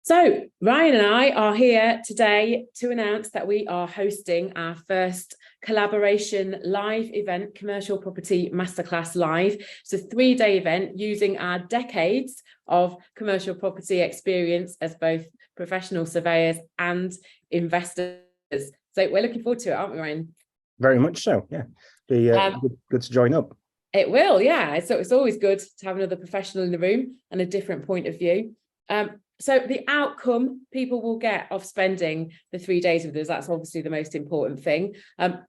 So Ryan and I are here today to announce that we are hosting our first collaboration live event, Commercial Property Masterclass Live. It's a 3-day event using our decades of commercial property experience as both professional surveyors and investors. So we're looking forward to it, aren't we, Ryan? Very much so, yeah. Be good to join up. It will, yeah. So it's always good to have another professional in the room and a different point of view. So the outcome people will get of spending the 3 days with us, that's obviously the most important thing.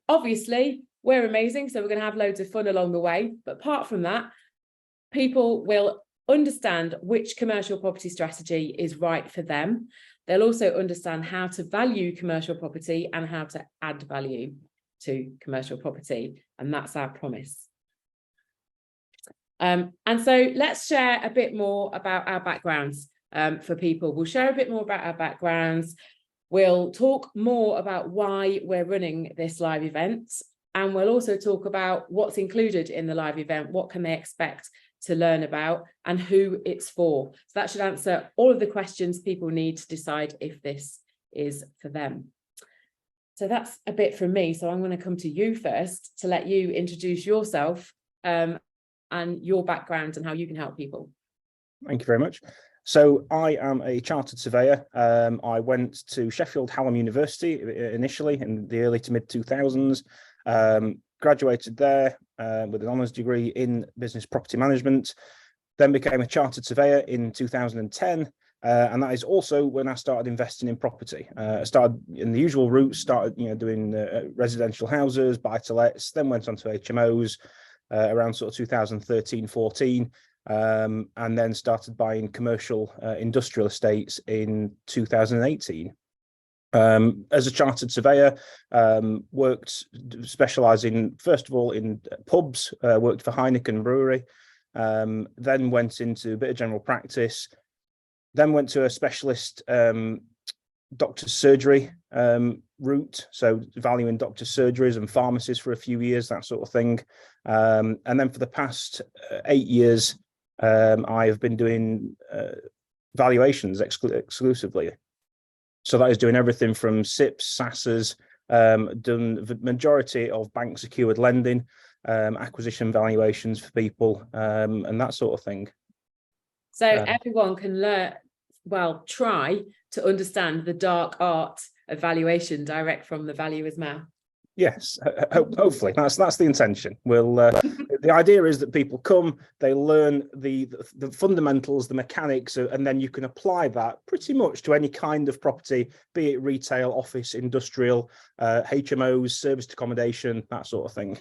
Obviously, we're amazing, so we're going to have loads of fun along the way. But apart from that, people will understand which commercial property strategy is right for them. They'll also understand how to value commercial property and how to add value to commercial property. And that's our promise. And so let's share a bit more about our backgrounds. For people, we'll share a bit more about our backgrounds. We'll talk more about why we're running this live event, and we'll also talk about what's included in the live event, what can they expect to learn about, and who it's for. So that should answer all of the questions people need to decide if this is for them. So that's a bit from me. So I'm going to come to you first to let you introduce yourself and your background and how you can help people. Thank you very much. So I am a chartered surveyor. I went to Sheffield Hallam University initially in the early to mid 2000s, graduated there with an honours degree in business property management, then became a chartered surveyor in 2010. And that is also when I started investing in property. I started in the usual route, started doing residential houses, buy-to-lets, then went on to HMOs around sort of 2013, 14. And then started buying commercial industrial estates in 2018. As a chartered surveyor, specialising first of all in pubs, worked for Heineken Brewery, then went into a bit of general practice, then went to a specialist doctor's surgery route, so valuing doctor's surgeries and pharmacies for a few years, that sort of thing. And then for the past 8 years, I have been doing valuations exclusively. So that is doing everything from SIPs, SASs, done the majority of bank secured lending, acquisition valuations for people, and that sort of thing. So everyone can learn, try to understand the dark art of valuation direct from the valuer's mouth. Yes, hopefully that's the intention. We'll the idea is that people come, they learn the fundamentals, the mechanics, and then you can apply that pretty much to any kind of property, be it retail, office, industrial, HMOs, serviced accommodation, that sort of thing.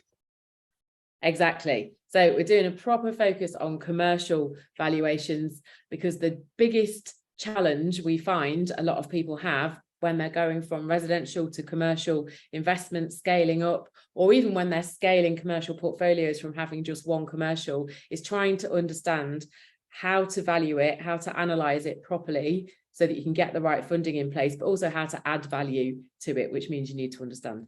Exactly. So we're doing a proper focus on commercial valuations, because the biggest challenge we find a lot of people have when they're going from residential to commercial investment, scaling up, or even when they're scaling commercial portfolios from having just one commercial, is trying to understand how to value it, how to analyze it properly so that you can get the right funding in place, but also how to add value to it, which means you need to understand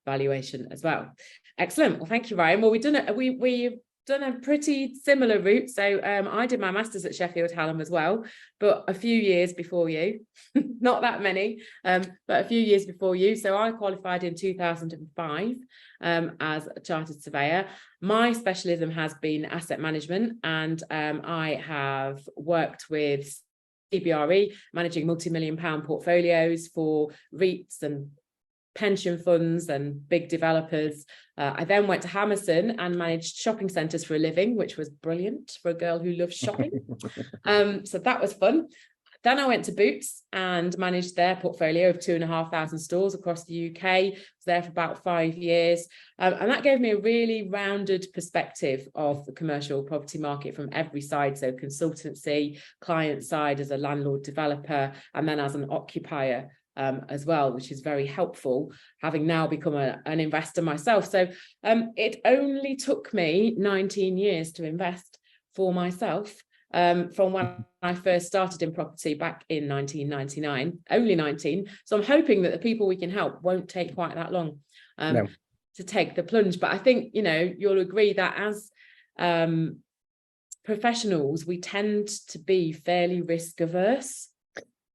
valuation as well. Excellent. Well, thank you, Ryan. Well, we've done a pretty similar route. So I did my master's at Sheffield Hallam as well, but a few years before you, not that many, but a few years before you. So I qualified in 2005 as a chartered surveyor. My specialism has been asset management, and I have worked with CBRE, managing multi-million-pound portfolios for REITs and pension funds and big developers. I then went to Hammerson and managed shopping centres for a living, which was brilliant for a girl who loves shopping. So that was fun. Then I went to Boots and managed their portfolio of 2,500 stores across the UK. I was there for about 5 years. And that gave me a really rounded perspective of the commercial property market from every side. So consultancy, client side as a landlord developer, and then as an occupier as well, which is very helpful, having now become an investor myself. So it only took me 19 years to invest for myself, from when I first started in property back in 1999, only 19. So I'm hoping that the people we can help won't take quite that long to take the plunge. But I think, you'll agree that as professionals, we tend to be fairly risk averse.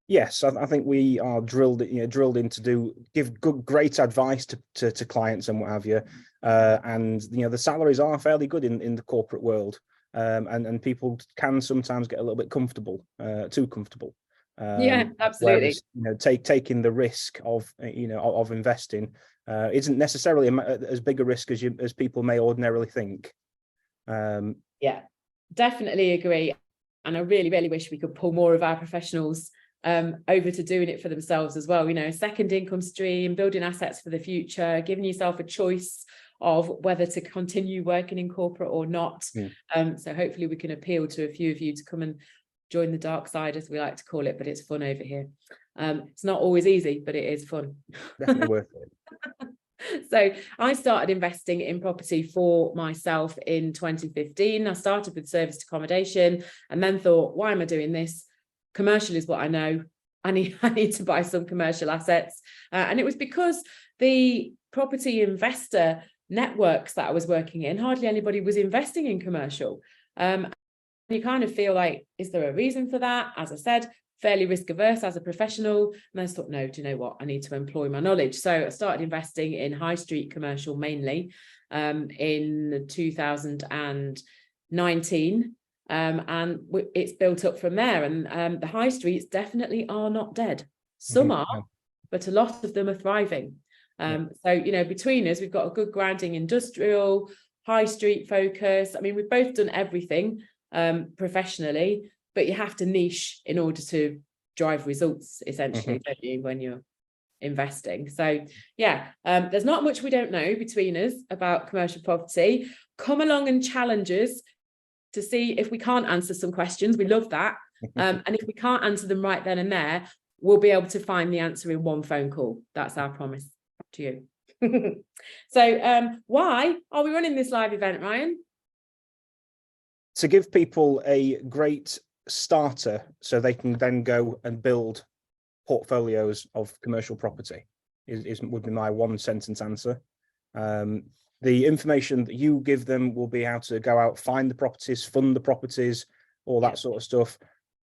Yes, I think we are drilled in to give great advice to clients and what have you. And the salaries are fairly good in the corporate world. And people can sometimes get a little bit comfortable, too comfortable. Yeah, absolutely. Whereas taking the risk of of investing isn't necessarily as big a risk as people may ordinarily think. Yeah, definitely agree. And I really, really wish we could pull more of our professionals over to doing it for themselves as well. Second income stream, building assets for the future, giving yourself a choice of whether to continue working in corporate or not. So hopefully we can appeal to a few of you to come and join the dark side, as we like to call it, but it's fun over here. It's not always easy, but it is fun. Definitely worth it. So I started investing in property for myself in 2015. I started with serviced accommodation and then thought, why am I doing this? Commercial is what I know. I need to buy some commercial assets. And it was because the property investor networks that I was working in, hardly anybody was investing in commercial. You kind of feel like, is there a reason for that? As I said, fairly risk averse as a professional. And I just no, do you know what? I need to employ my knowledge. So I started investing in high street commercial mainly in 2019. And it's built up from there. And the high streets definitely are not dead. Some are, but a lot of them are thriving. So, between us, we've got a good grounding industrial, high street focus. I mean, we've both done everything professionally, but you have to niche in order to drive results, essentially, don't you, when you're investing. So yeah, there's not much we don't know between us about commercial property. Come along and challenge us to see if we can't answer some questions. We love that. And if we can't answer them right then and there, we'll be able to find the answer in one phone call. That's our promise to you. So why are we running this live event, Ryan? To give people a great starter so they can then go and build portfolios of commercial property would be my one sentence answer. The information that you give them will be how to go out, find the properties, fund the properties, all that sort of stuff.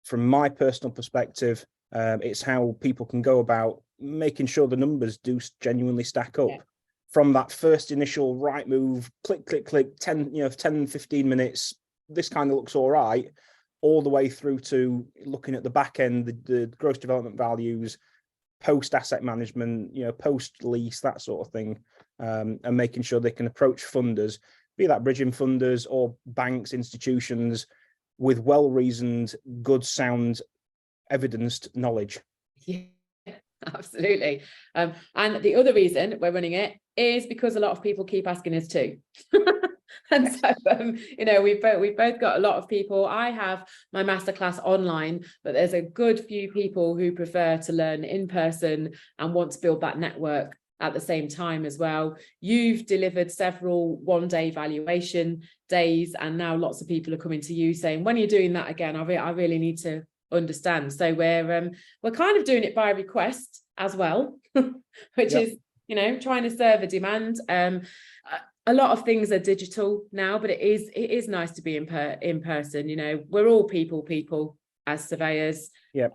From my personal perspective, it's how people can go about making sure the numbers do genuinely stack up. From that first initial right move, click, 10, 15 minutes, this kind of looks all right, all the way through to looking at the back end, the gross development values, post asset management, post lease, that sort of thing, and making sure they can approach funders, be that bridging funders or banks, institutions, with well-reasoned, good, sound, evidenced knowledge. Yeah, absolutely. And the other reason we're running it is because a lot of people keep asking us to. And so, we've both got a lot of people. I have my masterclass online, but there's a good few people who prefer to learn in person and want to build that network at the same time as well. You've delivered several one-day valuation days, and now lots of people are coming to you saying, when are you doing that again? I really need to understand. So we're kind of doing it by request as well, which is, trying to serve a demand. A lot of things are digital now, but it is nice to be in person. We're all people as surveyors. Yeah,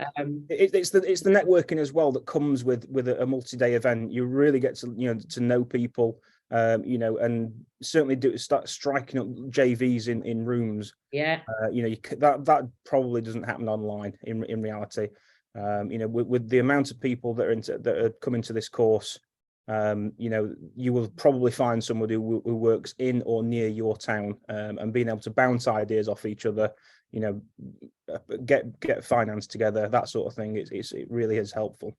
it's the networking as well that comes with a multi-day event. You really get to know people, and certainly start striking up JVs in rooms. Yeah, that probably doesn't happen online in reality. With the amount of people that are coming to this course. You will probably find somebody who works in or near your town, and being able to bounce ideas off each other, get finance together, that sort of thing. It really is helpful.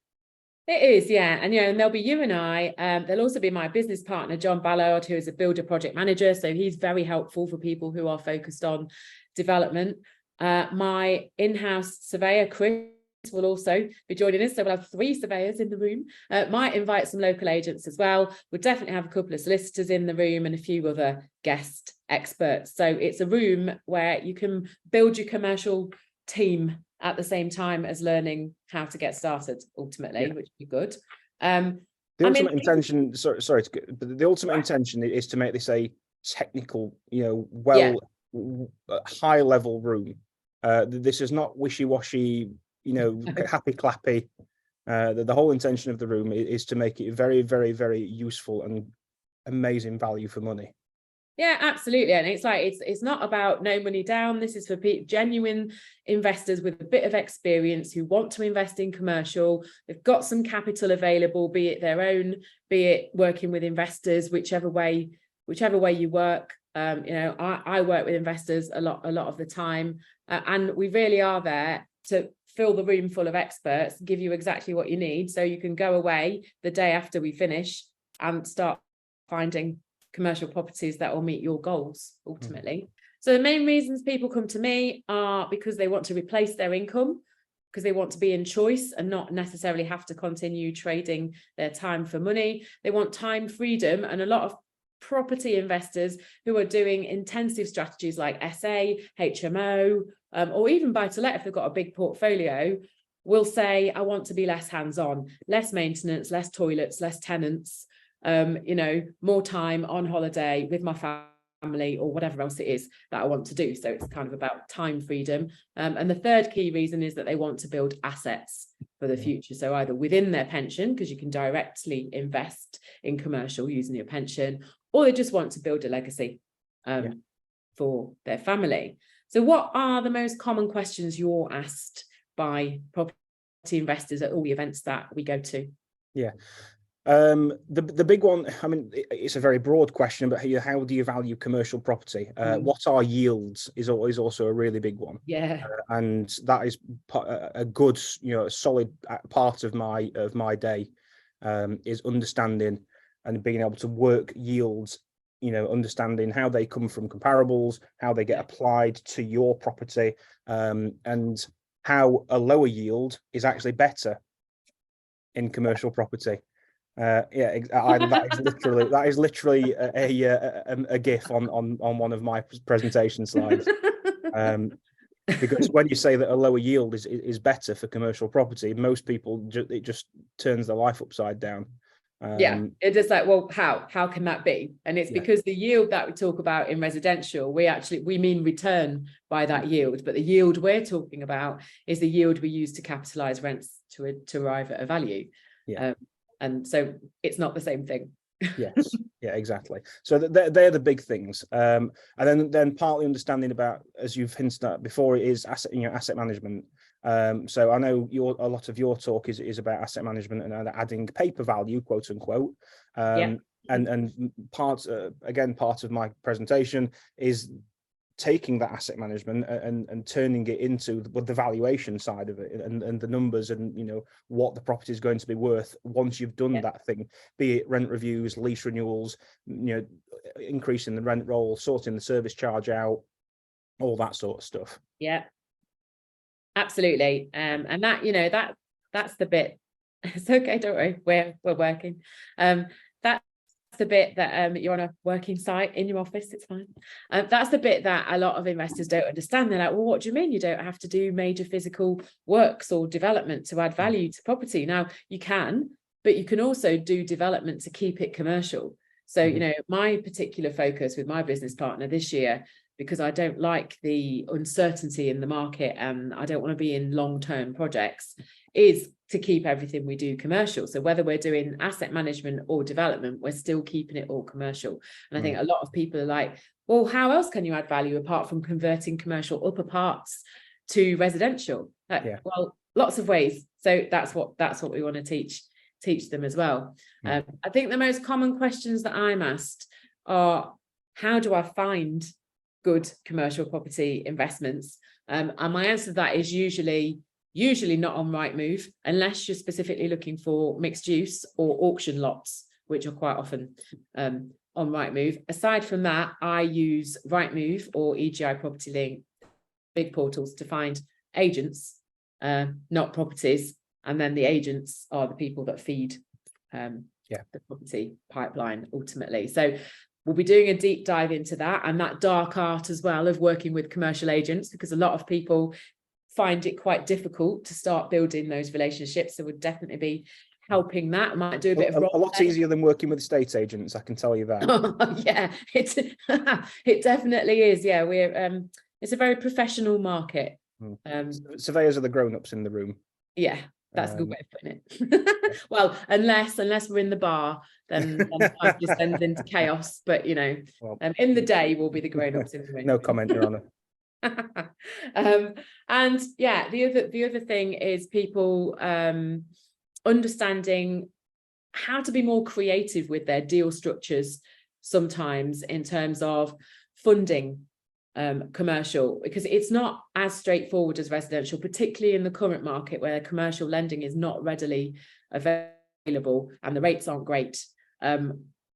It is, yeah. And there'll be you and I. There'll also be my business partner, John Ballard, who is a builder project manager. So he's very helpful for people who are focused on development. My in-house surveyor, Chris, will also be joining us, so we'll have 3 surveyors in the room. Might invite some local agents as well. We'll definitely have a couple of solicitors in the room and a few other guest experts. So it's a room where you can build your commercial team at the same time as learning how to get started ultimately, which would be good. The ultimate intention, but the ultimate intention is to make this a technical, high level room. This is not wishy-washy, happy clappy. The whole intention of the room is to make it very, very, very useful and amazing value for money. Yeah, absolutely. And it's not about no money down. This is for genuine investors with a bit of experience who want to invest in commercial. They've got some capital available, be it their own, be it working with investors, whichever way you work. I work with investors a lot of the time, and we really are there to fill the room full of experts, give you exactly what you need, so you can go away the day after we finish and start finding commercial properties that will meet your goals ultimately. So the main reasons people come to me are because they want to replace their income, because they want to be in choice and not necessarily have to continue trading their time for money. They want time freedom, and a lot of property investors who are doing intensive strategies like SA, HMO, or even buy to let, if they've got a big portfolio, will say, I want to be less hands-on, less maintenance, less toilets, less tenants, more time on holiday with my family or whatever else it is that I want to do. So it's kind of about time freedom. And the third key reason is that they want to build assets for the future. So either within their pension, because you can directly invest in commercial using your pension, or they just want to build a legacy for their family. So what are the most common questions you're asked by property investors at all the events that we go to? Yeah. The big one, I mean, it's a very broad question, but how do you value commercial property? What are yields is always also a really big one. Yeah. And that is a good, solid part of my day, is understanding and being able to work yields, understanding how they come from comparables, how they get applied to your property, and how a lower yield is actually better in commercial property. That is literally a GIF on one of my presentation slides. Because when you say that a lower yield is better for commercial property, most people it just turns their life upside down. It's just like, well, how can that be? And it's because the yield that we talk about in residential, we mean return by that yield, but the yield we're talking about is the yield we use to capitalize rents to arrive at a value. And so it's not the same thing. Yes, yeah, exactly. So they're the big things. And then partly understanding about, as you've hinted at before, is asset management. So I know a lot of your talk is about asset management and adding paper value, quote unquote. And part of my presentation is taking that asset management and turning it into the valuation side of it, and the numbers, and what the property is going to be worth once you've done that thing, be it rent reviews, lease renewals, increasing the rent roll, sorting the service charge out, all that sort of stuff. Yeah, absolutely. And that's the bit. It's okay, don't worry, we're working. The bit that you're on a working site in your office, it's fine. That's the bit that a lot of investors don't understand. They're like, well, what do you mean you don't have to do major physical works or development to add value to property? Now you can, but you can also do development to keep it commercial. So my particular focus with my business partner this year, because I don't like the uncertainty in the market and I don't want to be in long-term projects, is to keep everything we do commercial. So whether we're doing asset management or development, we're still keeping it all commercial. And I think a lot of people are like, well, how else can you add value apart from converting commercial upper parts to residential? Well, lots of ways. So that's what we want to teach them as well. I think the most common questions that I'm asked are, how do I find good commercial property investments? And my answer to that is usually not on Rightmove, unless you're specifically looking for mixed use or auction lots, which are quite often on Rightmove. Aside from that, I use Rightmove or EGI Property Link, big portals, to find agents, not properties. And then the agents are the people that feed the property pipeline ultimately. So we'll be doing a deep dive into that and that dark art as well of working with commercial agents, because a lot of people find it quite difficult to start building those relationships. So we'll definitely be helping that. I might do a bit of a lot easier than working with estate agents, I can tell you that. Yeah, it definitely is. Yeah, we're it's a very professional market. Surveyors are the grown-ups in the room. Yeah, that's a good way of putting it. Well, unless we're in the bar, then life descends into chaos. But in the day, we'll be the grown-ups in the room. No comment, Your Honour. And yeah, the other thing is people understanding how to be more creative with their deal structures sometimes in terms of funding commercial, because it's not as straightforward as residential, particularly in the current market where commercial lending is not readily available and the rates aren't great.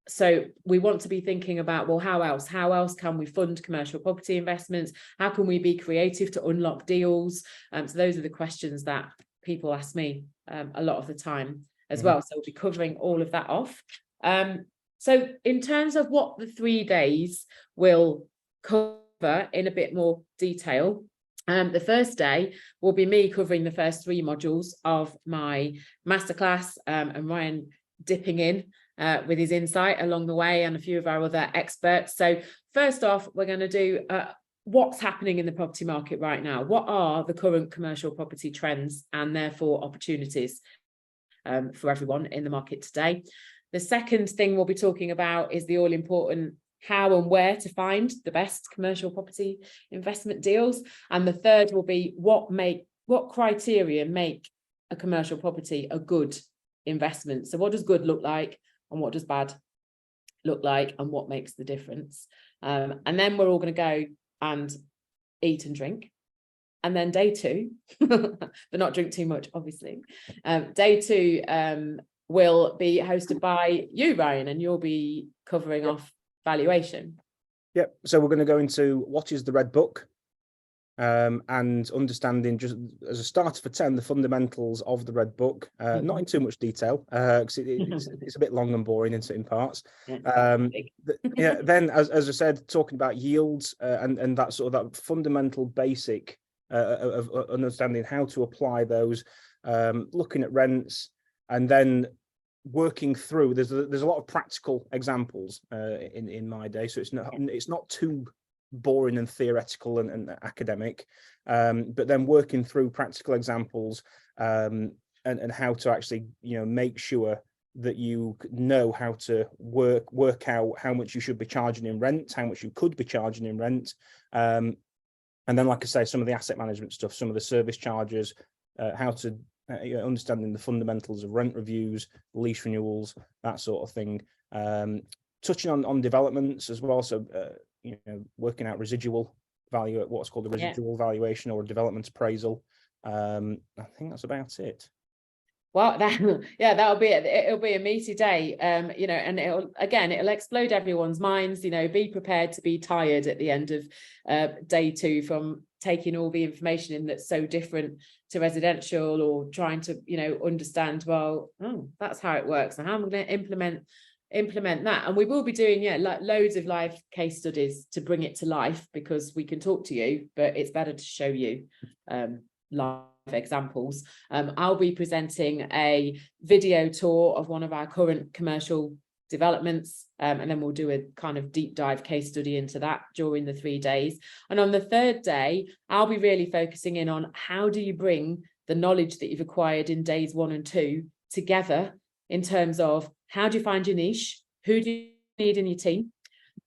So we want to be thinking about, well, how else can we fund commercial property investments? How can we be creative to unlock deals? So those are the questions that people ask me a lot of the time as well. So we'll be covering all of that off. So in terms of what the 3 days will cover in a bit more detail, the first day will be me covering the first 3 modules of my masterclass, and Ryan dipping in with his insight along the way, and a few of our other experts. So first off, we're going to do what's happening in the property market right now. What are the current commercial property trends and therefore opportunities for everyone in the market today? The second thing we'll be talking about is the all-important how and where to find the best commercial property investment deals. And the third will be what criteria make a commercial property a good investment. So what does good look like, and what does bad look like, and what makes the difference? And then we're all going to go and eat and drink. And then day 2, but not drink too much, obviously. Day 2 will be hosted by you, Ryan, and you'll be covering off valuation. Yep. So we're going to go into what is the Red Book, and understanding, just as a starter for 10, the fundamentals of the Red Book, not in too much detail, because it's a bit long and boring in parts. Then, as I said, talking about yields and that sort of that fundamental basic of understanding how to apply those, looking at rents, and then working through. There's a lot of practical examples in my day, so it's not too boring and theoretical and academic, but then working through practical examples, and how to actually make sure that you know how to work out how much you should be charging in rent, how much you could be charging in rent, and then, like I say, some of the asset management stuff, some of the service charges, how to understanding the fundamentals of rent reviews, lease renewals, that sort of thing. Touching on developments as well, so working out residual value at what's called a residual valuation or a development appraisal. I think that's about it. Well, that'll be it. It'll be a meaty day, and it'll explode everyone's minds. Be prepared to be tired at the end of day 2 from taking all the information in that's so different to residential, or trying to understand, well, that's how it works, and how am I going to implement that. And we will be doing loads of live case studies to bring it to life, because we can talk to you, but it's better to show you live examples. I'll be presenting a video tour of one of our current commercial developments, and then we'll do a kind of deep dive case study into that during the 3 days. And on the 3rd day, I'll be really focusing in on how do you bring the knowledge that you've acquired in days 1 and 2 together, in terms of how do you find your niche, who do you need in your team,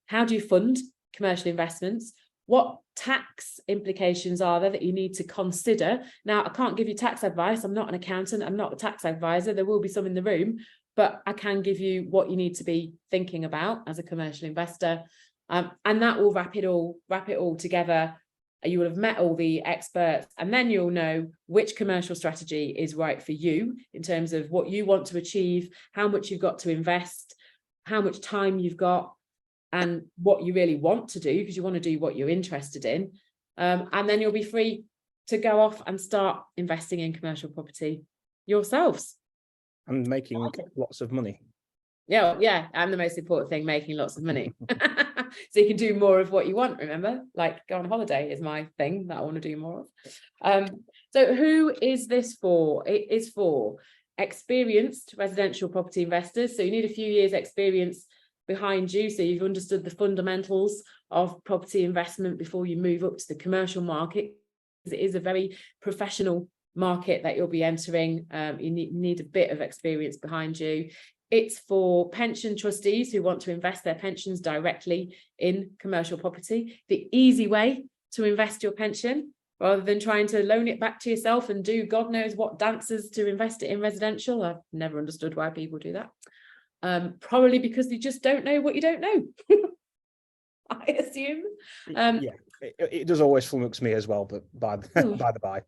how do you fund commercial investments, what tax implications are there that you need to consider. Now, I can't give you tax advice. I'm not an accountant. I'm not a tax advisor. There will be some in the room, but I can give you what you need to be thinking about as a commercial investor. And that will wrap it all together. You will have met all the experts, and then you'll know which commercial strategy is right for you in terms of what you want to achieve, how much you've got to invest, how much time you've got, and what you really want to do, because you want to do what you're interested in. And then you'll be free to go off and start investing in commercial property yourselves. And making lots of money. Yeah, and the most important thing, making lots of money. So you can do more of what you want, remember? Like go on holiday is my thing that I want to do more of. So who is this for? It is for experienced residential property investors. So you need a few years experience behind you, so you've understood the fundamentals of property investment before you move up to the commercial market, it is a very professional market that you'll be entering. You need a bit of experience behind you. It's for pension trustees who want to invest their pensions directly in commercial property. The easy way to invest your pension, rather than trying to loan it back to yourself and do God knows what dances to invest it in residential. I've never understood why people do that. Probably because they just don't know what you don't know. I assume. Yeah, it does always flummox me as well, but by the by.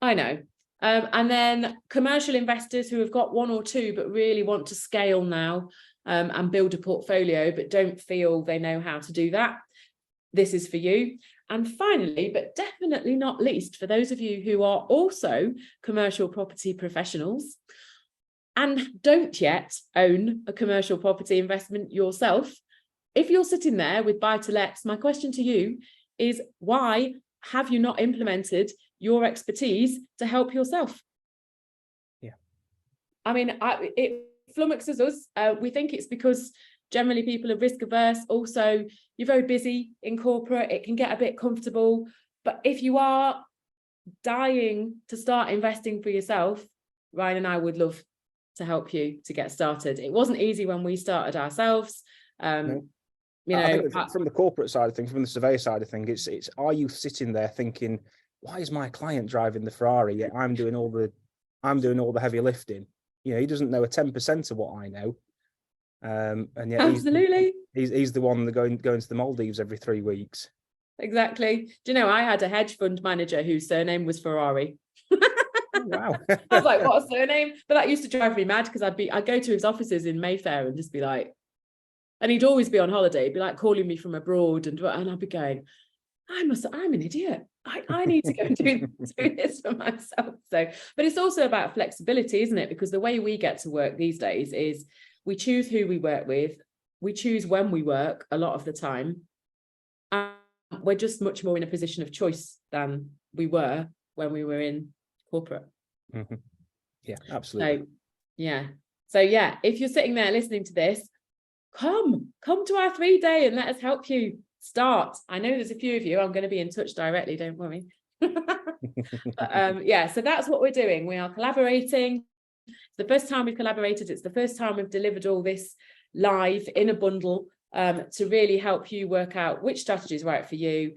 I know. And then commercial investors who have got one or two but really want to scale now and build a portfolio but don't feel they know how to do that. This is for you. And finally, but definitely not least, for those of you who are also commercial property professionals and don't yet own a commercial property investment yourself, if you're sitting there with buy-to-lets, my question to you is, why have you not implemented your expertise to help yourself? Yeah. I mean, it flummoxes us. We think it's because generally people are risk averse. Also, you're very busy in corporate. It can get a bit comfortable. But if you are dying to start investing for yourself, Ryan and I would love to help you to get started. It wasn't easy when we started ourselves. No. You know, I think from the corporate side of things, from the surveyor side of things, it's are you sitting there thinking, why is my client driving the Ferrari yet I'm doing all the heavy lifting? You know, he doesn't know a 10% of what I know. And yet absolutely, he's the one that going to the Maldives every 3 weeks. Exactly. Do you know, I had a hedge fund manager whose surname was Ferrari. Wow. I was like, what a surname? But that used to drive me mad because I'd go to his offices in Mayfair and just be like, and he'd always be on holiday, he'd be like calling me from abroad, and I'd be going, I'm an idiot. I need to go and do this for myself. So, but it's also about flexibility, isn't it? Because the way we get to work these days is we choose who we work with, we choose when we work a lot of the time. And we're just much more in a position of choice than we were when we were in corporate. Mm-hmm. Yeah, absolutely. So yeah, if you're sitting there listening to this, come to our 3-day and let us help you start. I know there's a few of you. I'm going to be in touch directly, don't worry. But, yeah, so that's what we're doing. We are collaborating. It's the first time we've collaborated. It's the first time we've delivered all this live in a bundle to really help you work out which strategy is right for you,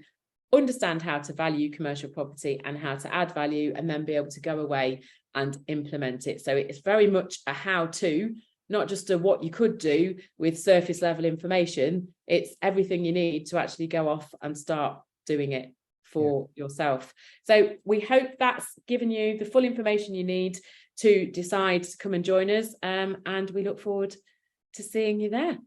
understand how to value commercial property and how to add value, and then be able to go away and implement it. So it's very much a how-to, not just a what you could do with surface level information. It's everything you need to actually go off and start doing it for yourself. So we hope that's given you the full information you need to decide to come and join us. And we look forward to seeing you there.